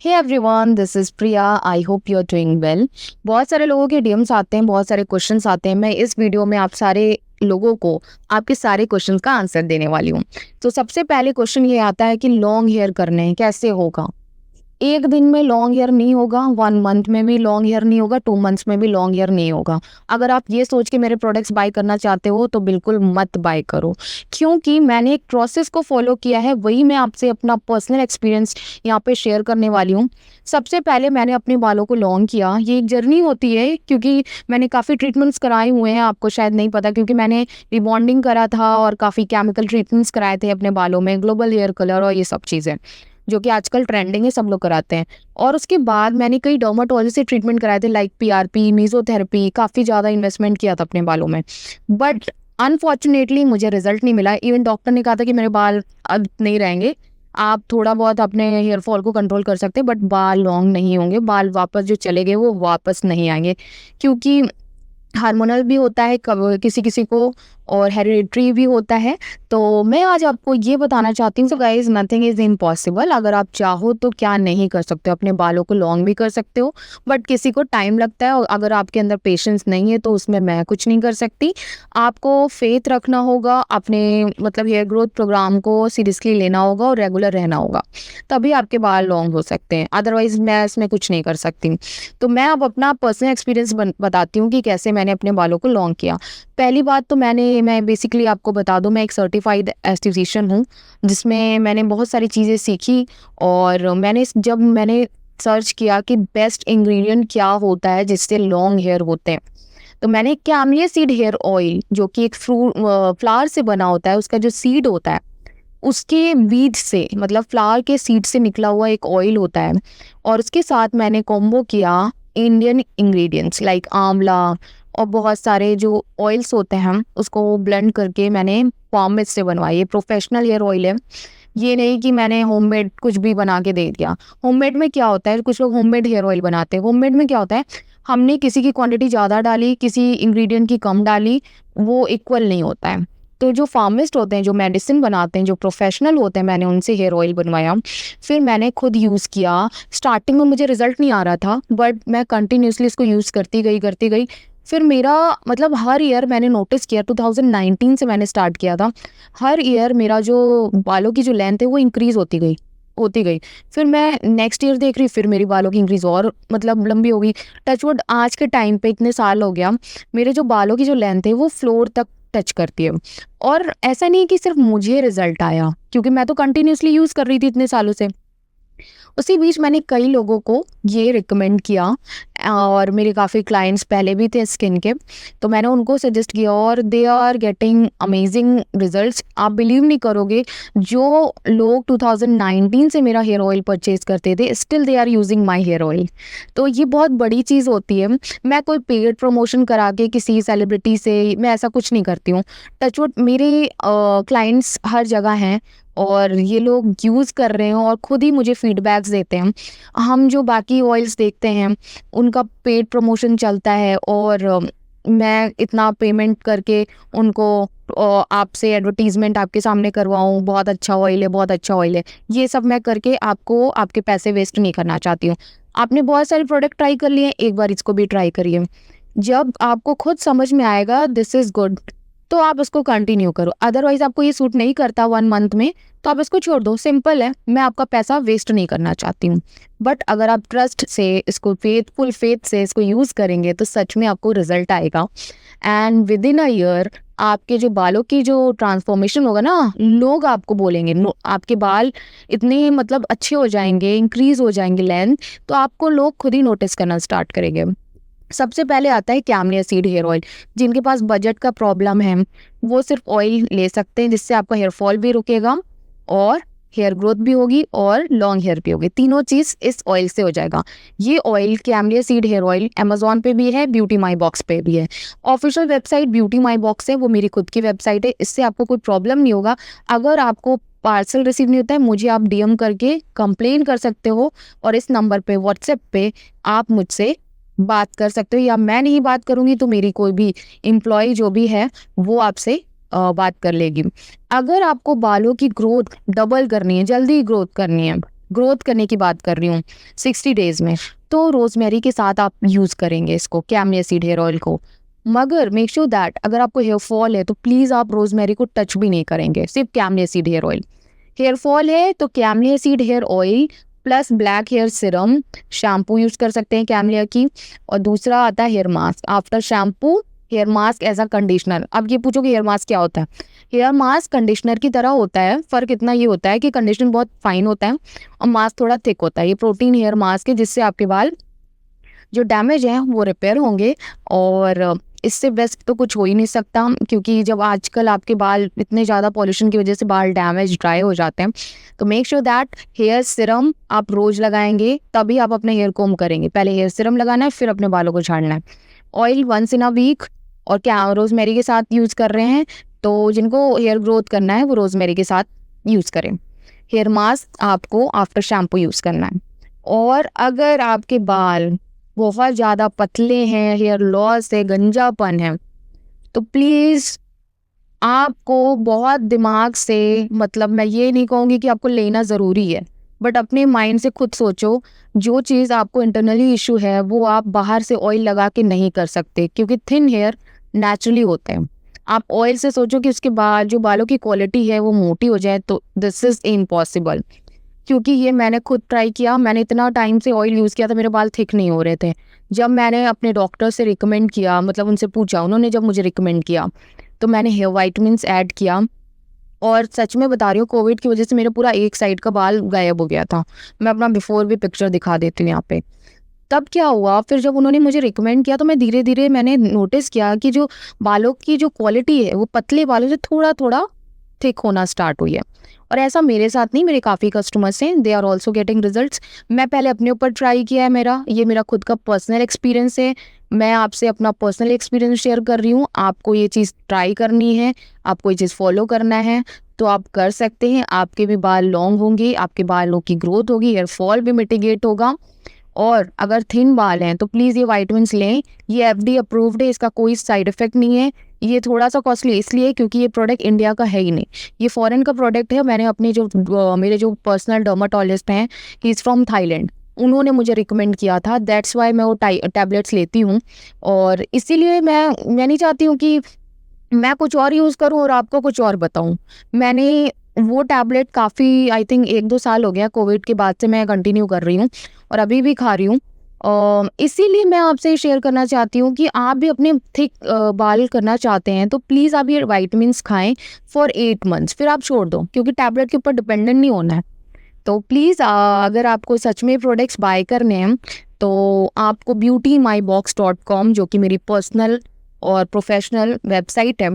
Hey everyone, this is Priya. I hope you are doing well. बहुत सारे लोगों के डीएम्स आते हैं, बहुत सारे क्वेश्चंस आते हैं। मैं इस वीडियो में आप सारे लोगों को आपके सारे क्वेश्चंस का आंसर देने वाली हूँ। तो सबसे पहले क्वेश्चन ये आता है कि लॉन्ग हेयर करने हैं, कैसे होगा? एक दिन में लॉन्ग हेयर नहीं होगा, 1 मंथ में भी लॉन्ग हेयर नहीं होगा, 2 मंथ्स में भी लॉन्ग हेयर नहीं होगा। अगर आप ये सोच के मेरे प्रोडक्ट्स बाय करना चाहते हो तो बिल्कुल मत बाय करो, क्योंकि मैंने एक प्रोसेस को फॉलो किया है, वही मैं आपसे अपना पर्सनल एक्सपीरियंस यहाँ पे शेयर करने वाली हूँ। सबसे पहले मैंने अपने बालों को लॉन्ग किया। ये एक जर्नी होती है, क्योंकि मैंने काफ़ी ट्रीटमेंट्स कराए हुए हैं, आपको शायद नहीं पता, क्योंकि मैंने रिबॉन्डिंग करा था और काफ़ी केमिकल ट्रीटमेंट्स कराए थे अपने बालों में, ग्लोबल हेयर कलर और ये सब चीज़ें जो कि आजकल ट्रेंडिंग है, सब लोग कराते हैं। और उसके बाद मैंने कई डर्माटोलॉजिस्ट से ट्रीटमेंट कराए थे, लाइक पीआरपी, मेसोथेरेपी, काफ़ी ज़्यादा इन्वेस्टमेंट किया था अपने बालों में। बट अनफॉर्चुनेटली मुझे रिजल्ट नहीं मिला। इवन डॉक्टर ने कहा था कि मेरे बाल अब नहीं रहेंगे, आप थोड़ा बहुत अपने हेयर फॉल को कंट्रोल कर सकते हैं, बट बाल लॉन्ग नहीं होंगे, बाल वापस जो चले गए वो वापस नहीं आएंगे, क्योंकि हार्मोनल भी होता है कब किसी किसी को, और हेरिडिटरी भी होता है। तो मैं आज आपको ये बताना चाहती हूँ, so guys, nothing is impossible. अगर आप चाहो तो क्या नहीं कर सकते हो, अपने बालों को लॉन्ग भी कर सकते हो। बट किसी को टाइम लगता है, और अगर आपके अंदर पेशेंस नहीं है तो उसमें मैं कुछ नहीं कर सकती। आपको फेथ रखना होगा, अपने मतलब हेयर ग्रोथ प्रोग्राम को सीरियसली लेना होगा और रेगुलर रहना होगा, तभी आपके बाल लॉन्ग हो सकते हैं। अदरवाइज मैं इसमें कुछ नहीं कर सकती। तो मैं अब अपना पर्सनल एक्सपीरियंस बताती हूँ कि कैसे मैंने अपने बालों को लॉन्ग किया। पहली बात तो मैं बेसिकली आपको बता दूँ, मैं एक सर्टिफाइड एस्थेटिशियन हूँ, जिसमें मैंने बहुत सारी चीज़ें सीखी। और जब मैंने सर्च किया कि बेस्ट इंग्रेडिएंट क्या होता है जिससे लॉन्ग हेयर होते हैं, तो मैंने कैमलिया सीड हेयर ऑयल, जो कि एक फ्लावर से बना होता है, उसका जो सीड होता है उसके बीज से, मतलब फ्लावर के सीड से निकला हुआ एक ऑयल होता है, और उसके साथ मैंने कॉम्बो किया इंडियन इंग्रेडिएंट्स लाइक आंवला और बहुत सारे जो ऑयल्स होते हैं, उसको ब्लेंड करके मैंने फार्म से बनवाई। ये प्रोफेशनल हेयर ऑयल है, ये नहीं कि मैंने होममेड कुछ भी बना के दे दिया। होममेड में क्या होता है, कुछ लोग होममेड हेयर ऑयल बनाते हैं, होममेड में क्या होता है, हमने किसी की क्वांटिटी ज़्यादा डाली, किसी इंग्रेडिएंट की कम डाली, वो इक्वल नहीं होता है। तो जो फार्मिस्ट होते हैं, जो मेडिसिन बनाते हैं, जो प्रोफेशनल होते हैं, मैंने उनसे हेयर ऑयल बनवाया, फिर मैंने खुद यूज़ किया। स्टार्टिंग में मुझे रिजल्ट नहीं आ रहा था, बट मैं कंटिन्यूसली इसको यूज़ करती गई। फिर मेरा मतलब हर ईयर मैंने नोटिस किया, 2019 से मैंने स्टार्ट किया था, हर ईयर मेरा जो बालों की जो लेंथ है वो इंक्रीज़ होती गई। फिर मैं नेक्स्ट ईयर देख रही, फिर मेरी बालों की इंक्रीज़ और मतलब लंबी हो गई। टचवुड आज के टाइम पे इतने साल हो गया, मेरे जो बालों की जो लेंथ है वो फ्लोर तक टच करती है। और ऐसा नहीं कि सिर्फ मुझे रिजल्ट आया, क्योंकि मैं तो कंटिन्यूसली यूज़ कर रही थी इतने सालों से। उसी बीच मैंने कई लोगों को ये रिकमेंड किया, और मेरे काफ़ी क्लाइंट्स पहले भी थे स्किन के, तो मैंने उनको सजेस्ट किया और they are getting amazing results. आप बिलीव नहीं करोगे, जो लोग 2019 से मेरा हेयर ऑयल परचेज करते थे, still they are using my hair oil. तो ये बहुत बड़ी चीज़ होती है। मैं कोई पेड प्रमोशन करा के किसी सेलिब्रिटी से मैं ऐसा कुछ नहीं करती हूँ। टचवुड मेरे क्लाइंट्स हर जगह हैं, और ये लोग यूज़ कर रहे हैं और खुद ही मुझे फीडबैक्स देते हैं। हम जो बाकी ऑयल्स देखते हैं, उनका पेड प्रमोशन चलता है, और मैं इतना पेमेंट करके उनको आपसे एडवर्टीजमेंट आपके सामने करवाऊँ, बहुत अच्छा ऑयल है, बहुत अच्छा ऑयल है, ये सब मैं करके आपको आपके पैसे वेस्ट नहीं करना चाहती हूँ। आपने बहुत सारे प्रोडक्ट ट्राई कर लिए, एक बार इसको भी ट्राई करिए। जब आपको खुद समझ में आएगा दिस इज़ गुड, तो आप उसको कंटिन्यू करो। अदरवाइज आपको ये सूट नहीं करता 1 मंथ में, तो आप इसको छोड़ दो। सिंपल है, मैं आपका पैसा वेस्ट नहीं करना चाहती हूँ। बट अगर आप ट्रस्ट से इसको, फुल फेथ से इसको यूज़ करेंगे, तो सच में आपको रिजल्ट आएगा। And with in a year आपके जो बालों की जो ट्रांसफॉर्मेशन होगा ना, लोग आपको बोलेंगे, आपके बाल इतने मतलब अच्छे हो जाएंगे, इंक्रीज हो जाएंगे लेंथ, तो आपको लोग खुद ही नोटिस करना स्टार्ट करेंगे। सबसे पहले आता है कैमलिया सीड हेयर ऑयल। जिनके पास बजट का प्रॉब्लम है, वो सिर्फ ऑयल ले सकते हैं, जिससे आपका हेयर फॉल भी रुकेगा और हेयर ग्रोथ भी होगी और लॉन्ग हेयर भी होगी। तीनों चीज़ इस ऑयल से हो जाएगा। ये oil camellia seed hair oil Amazon पे भी है, ब्यूटी माई बॉक्स पे भी है। Official website beauty my box है, वो मेरी खुद की वेबसाइट है। इससे आपको कोई प्रॉब्लम नहीं होगा। अगर आपको पार्सल रिसीव नहीं होता है, मुझे आप डीएम करके कंप्लेन कर सकते हो, और इस नंबर पे व्हाट्सएप पे आप मुझसे बात कर सकते हो, या मैं नहीं बात करूंगी तो मेरी कोई भी एम्प्लॉय जो भी है वो आपसे बात कर लेगी। अगर आपको बालों की ग्रोथ डबल करनी है, जल्दी ग्रोथ करनी है, ग्रोथ करने की बात कर रही हूँ 60 डेज में, तो रोजमेरी के साथ आप यूज करेंगे इसको, कैमलिया सीड हेयर ऑयल को। मगर मेक श्योर दैट अगर आपको हेयर फॉल है तो प्लीज आप रोजमेरी को टच भी नहीं करेंगे, सिर्फ camellia seed hair oil. Hair fall है तो camellia seed hair oil plus black hair serum, shampoo use कर सकते हैं कैमलिया की। और दूसरा आता है hair mask after shampoo, hair mask as a conditioner. अब ये पूछो कि हेयर मास्क क्या होता है? हेयर मास्क कंडीशनर की तरह होता है, फर्क इतना ये होता है कि कंडीशनर बहुत फाइन होता है और मास्क थोड़ा थिक होता है। ये प्रोटीन हेयर मास्क है जिससे आपके बाल जो डैमेज हैं वो रिपेयर होंगे। और इससे बेस्ट तो कुछ हो ही नहीं सकता, क्योंकि जब आजकल आपके बाल इतने ज़्यादा पॉल्यूशन की वजह से बाल डैमेज ड्राई हो जाते हैं, तो make sure that hair serum आप रोज़ लगाएंगे, तभी आप अपने हेयर कोम करेंगे। पहले हेयर सिरम लगाना है, फिर अपने बालों को झाड़ना है। Oil once in a week, और क्या रोजमेरी के साथ यूज़ कर रहे हैं तो जिनको हेयर ग्रोथ करना है वो रोजमेरी के साथ यूज़ करें। हेयर मास्क आपको आफ्टर शैम्पू यूज़ करना है। और अगर आपके बाल बहुत ज़्यादा पतले हैं, हेयर लॉस है, गंजापन है, तो प्लीज़ आपको बहुत दिमाग से, मतलब मैं ये नहीं कहूँगी कि आपको लेना ज़रूरी है, बट अपने माइंड से खुद सोचो, जो चीज़ आपको इंटरनली इशू है वो आप बाहर से ऑयल लगा के नहीं कर सकते, क्योंकि थिन हेयर नेचुरली होते हैं। आप ऑयल से सोचो कि उसके बाद जो बालों की क्वालिटी है वो मोटी हो जाए, तो दिस इज़ इम्पॉसिबल। क्योंकि ये मैंने खुद ट्राई किया, मैंने इतना टाइम से ऑयल यूज़ किया था, मेरे बाल थिक नहीं हो रहे थे। जब मैंने अपने डॉक्टर से रिकमेंड किया, मतलब उनसे पूछा, उन्होंने जब मुझे रिकमेंड किया, तो मैंने हेयर वाइटमिन्स ऐड किया। और सच में बता रही हूँ, कोविड की वजह से मेरा पूरा एक साइड का बाल गायब हो गया था। मैं अपना बिफोर भी पिक्चर दिखा देती हूँ यहाँ पे। तब क्या हुआ, फिर जब उन्होंने मुझे रिकमेंड किया तो मैं धीरे-धीरे मैंने नोटिस किया कि जो बालों की जो क्वालिटी है वो पतले बालों से थोड़ा-थोड़ा थिक होना स्टार्ट हुई है। और ऐसा मेरे साथ नहीं, मेरे काफ़ी कस्टमर्स हैं, they are also getting results. मैं पहले अपने ऊपर ट्राई किया है, ये मेरा खुद का पर्सनल एक्सपीरियंस है। मैं आपसे अपना पर्सनल एक्सपीरियंस शेयर कर रही हूँ। आपको ये चीज़ ट्राई करनी है, आपको ये चीज़ फॉलो करना है, तो आप कर सकते हैं। आपके भी बाल लॉन्ग होंगे, आपके बालों की ग्रोथ होगी, हेयर फॉल भी मिटिगेट होगा। और अगर थिन बाल हैं तो प्लीज़ ये विटामिन्स लें। ये एफडी अप्रूव्ड है, इसका कोई साइड इफ़ेक्ट नहीं है। ये थोड़ा सा कॉस्टली इसलिए क्योंकि ये प्रोडक्ट इंडिया का है ही नहीं, ये फॉरेन का प्रोडक्ट है। मैंने अपने मेरे जो पर्सनल डर्माटोलॉजिस्ट हैं, ही इज़ फ्रॉम थाईलैंड, उन्होंने मुझे रिकमेंड किया था, दैट्स वाई मैं वो टैबलेट्स लेती हूँ। और इसीलिए मैं नहीं चाहती हूँ कि मैं कुछ और यूज़ करूँ और आपको कुछ और बताऊँ। मैंने वो टैबलेट काफ़ी, आई थिंक 1-2 साल हो गया, कोविड के बाद से मैं कंटिन्यू कर रही हूँ और अभी भी खा रही हूँ। इसीलिए मैं आपसे शेयर करना चाहती हूँ कि आप भी अपने थिक बाल करना चाहते हैं तो प्लीज़ आप ये विटामिन्स खाएँ फॉर 8 मंथ्स, फिर आप छोड़ दो, क्योंकि टैबलेट के ऊपर डिपेंडेंट नहीं होना है। तो प्लीज़ अगर आपको सच में प्रोडक्ट्स बाय करने हैं तो आपको beautymybox.com, जो कि मेरी पर्सनल और प्रोफेशनल वेबसाइट है,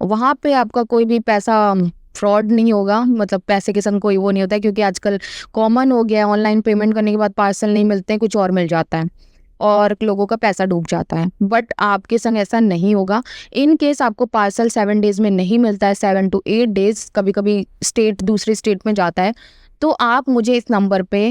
वहाँ पे आपका कोई भी पैसा फ्रॉड नहीं होगा, मतलब पैसे के संग कोई वो नहीं होता है, क्योंकि आजकल कॉमन हो गया है, ऑनलाइन पेमेंट करने के बाद पार्सल नहीं मिलते हैं, कुछ और मिल जाता है और लोगों का पैसा डूब जाता है। बट आपके संग ऐसा नहीं होगा। इन केस आपको पार्सल 7 डेज़ में नहीं मिलता है, 7 to 8 डेज़, कभी कभी स्टेट दूसरी स्टेट में जाता है, तो आप मुझे इस नंबर पे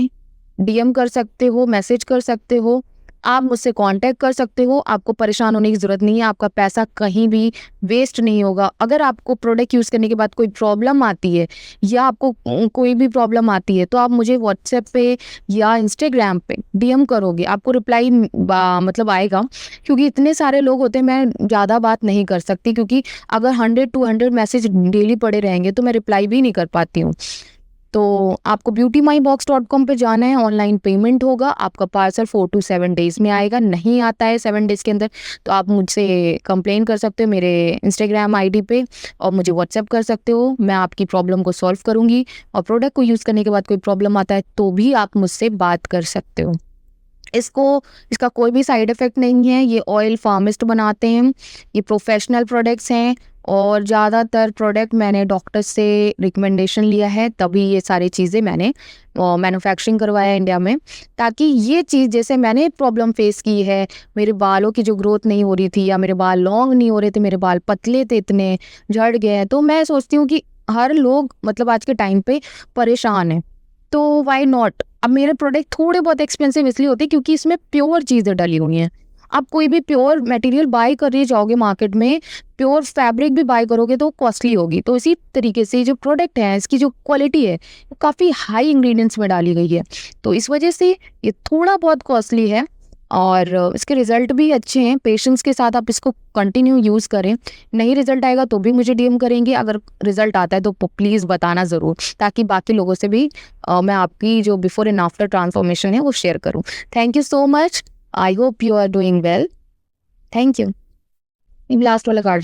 डीएम कर सकते हो, मैसेज कर सकते हो, आप मुझसे कांटेक्ट कर सकते हो। आपको परेशान होने की ज़रूरत नहीं है, आपका पैसा कहीं भी वेस्ट नहीं होगा। अगर आपको प्रोडक्ट यूज़ करने के बाद कोई प्रॉब्लम आती है या आपको कोई भी प्रॉब्लम आती है, तो आप मुझे व्हाट्सएप पे या इंस्टाग्राम पे डीएम करोगे, आपको रिप्लाई मतलब आएगा, क्योंकि इतने सारे लोग होते हैं, मैं ज़्यादा बात नहीं कर सकती, क्योंकि अगर 100-200 मैसेज डेली पड़े रहेंगे तो मैं रिप्लाई भी नहीं कर पाती हूँ। तो आपको beautymybox.com पे जाना है, ऑनलाइन पेमेंट होगा, आपका पार्सल 4 to 7 डेज़ में आएगा। नहीं आता है 7 डेज़ के अंदर तो आप मुझसे कंप्लेन कर सकते हो मेरे इंस्टाग्राम आईडी पे, और मुझे व्हाट्सएप कर सकते हो। मैं आपकी प्रॉब्लम को सॉल्व करूँगी, और प्रोडक्ट को यूज़ करने के बाद कोई प्रॉब्लम आता है तो भी आप मुझसे बात कर सकते हो। इसका कोई भी साइड इफ़ेक्ट नहीं है। ये ऑयल फार्मिस्ट बनाते हैं, ये प्रोफेशनल प्रोडक्ट्स हैं, और ज़्यादातर प्रोडक्ट मैंने डॉक्टर से रिकमेंडेशन लिया है, तभी ये सारी चीज़ें मैंने मैन्युफैक्चरिंग करवाया इंडिया में, ताकि ये चीज़, जैसे मैंने प्रॉब्लम फेस की है, मेरे बालों की जो ग्रोथ नहीं हो रही थी, या मेरे बाल लॉन्ग नहीं हो रहे थे, मेरे बाल पतले थे, इतने झड़ गए हैं, तो मैं सोचती हूँ कि हर लोग, मतलब आज के टाइम पे परेशान है, तो वाई नॉट। अब मेरे प्रोडक्ट थोड़े बहुत एक्सपेंसिव इसलिए होते हैं क्योंकि इसमें प्योर चीज़ें डली हुई हैं। आप कोई भी प्योर मटेरियल बाय करने जाओगे मार्केट में, प्योर फैब्रिक भी बाय करोगे तो कॉस्टली होगी। तो इसी तरीके से जो प्रोडक्ट है, इसकी जो क्वालिटी है, वो काफ़ी हाई इंग्रेडिएंट्स में डाली गई है। तो इस वजह से ये थोड़ा बहुत कॉस्टली है और इसके रिज़ल्ट भी अच्छे हैं। पेशेंस के साथ आप इसको कंटिन्यू यूज़ करें। नहीं रिज़ल्ट आएगा तो भी मुझे डीएम करेंगे, अगर रिज़ल्ट आता है तो प्लीज़ बताना ज़रूर, ताकि बाकी लोगों से भी मैं आपकी जो बिफोर एंड आफ्टर ट्रांसफॉर्मेशन है वो शेयर करूँ। Thank you so much. I hope you are doing well. Thank you. Last वाला कार्ड